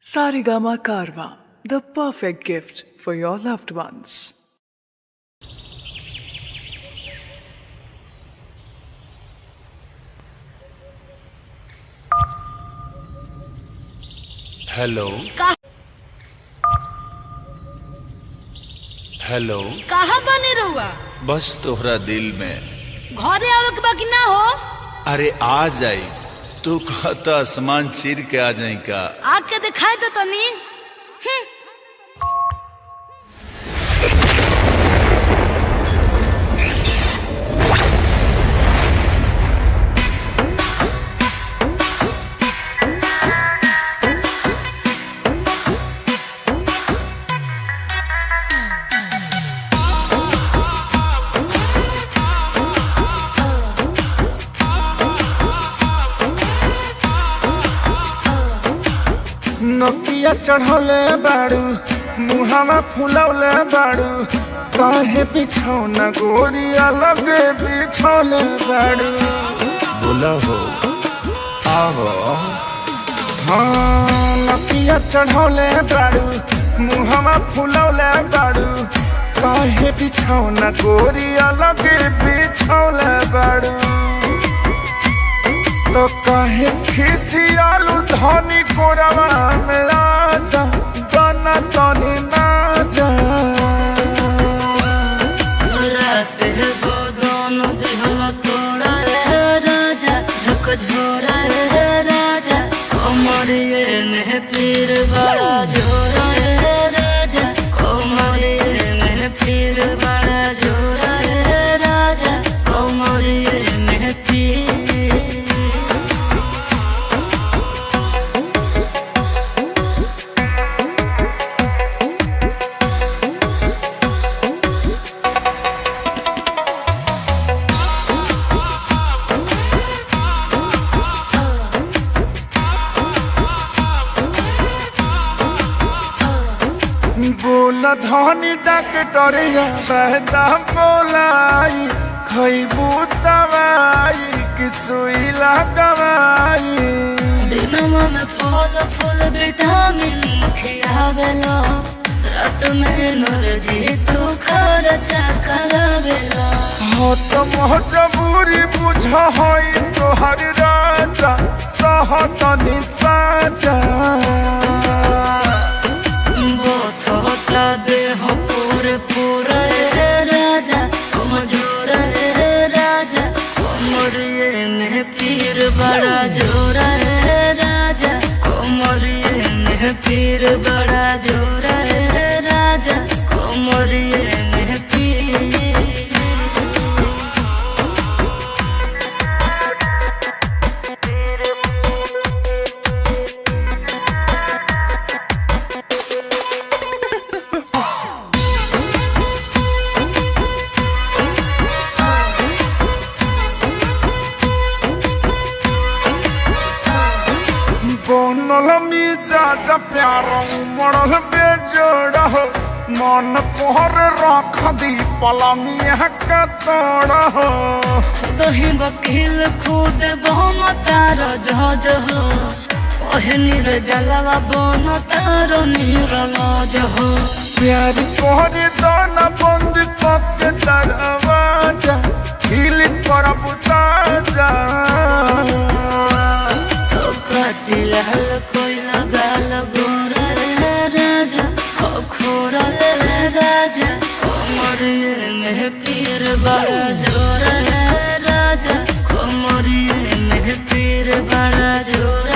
Sarigama Karwa, the perfect gift for your loved ones. Hello hello कहाँ बने रहुआ? बस तोहरा दिल में। घरे आवे के बाकी ना हो? अरे आ जाई, तू कहता आसमान चीर के आ जाई का? आके दिखाई तो तनी। नकिया चढ़ौले बाड़ू, मुहावा फुलौले बाड़ू, काहे बिछौना गोरिया लगे बिछौले बाड़ू। बोला हो आवो। हाँ नकिया चढ़ौले बाड़ू, मुहावा फुलौले बाड़ू, काहे बिछौना गोरिया लगे बिछौले बाड़ू। तो काहे खिसियालू धनी कोरवा में आजा, गाना तनी नाजा। रात है वो दोनों दिहला तोड़ा है राजा, झक झोरा है राजा, कोमरिये में पीर बड़ा जोरा है राजा, कोमरिये में पीर बड़ा जोरा है राजा, कोमरिये में पीर। बोला धनी डॉक्टरिया बहता बोलाई, खैबू दवाई कि सुई लगवाई। दिनमा में फल फूल विटामिन खियावेला, रात में नरजी तू खर्चा करावेला। हो तो मजबूरी बुझ होई तोहर राजा, सहतनी साजा। बोथोटा देह पूरे पूरा है राजा, कमजोर है राजा, कोमरिये में पीर बड़ा जोरा है राजा, कोमरिये में पीर बड़ा जोरा है राजा, कोमरिये में पीर। बनल मिजाज प्यार मरल बेजोड़ हो, मन कोहर रख दी पलंगिया के तोड़ हो। दही वकील खुद बहुम तार जहाज हो, कहनी रे जलवा बन तार नीरज हो। प्यार कोहरे दाना बंद पके दरवाजा, हिल पर बुताजा। तो काटिल हल कोई लगाल गोरा रे राजा, खोरा रे राजा, कोमरिये में पीर बड़ा जोरा है राजा, कोमरिये में पीर बड़ा जोरा।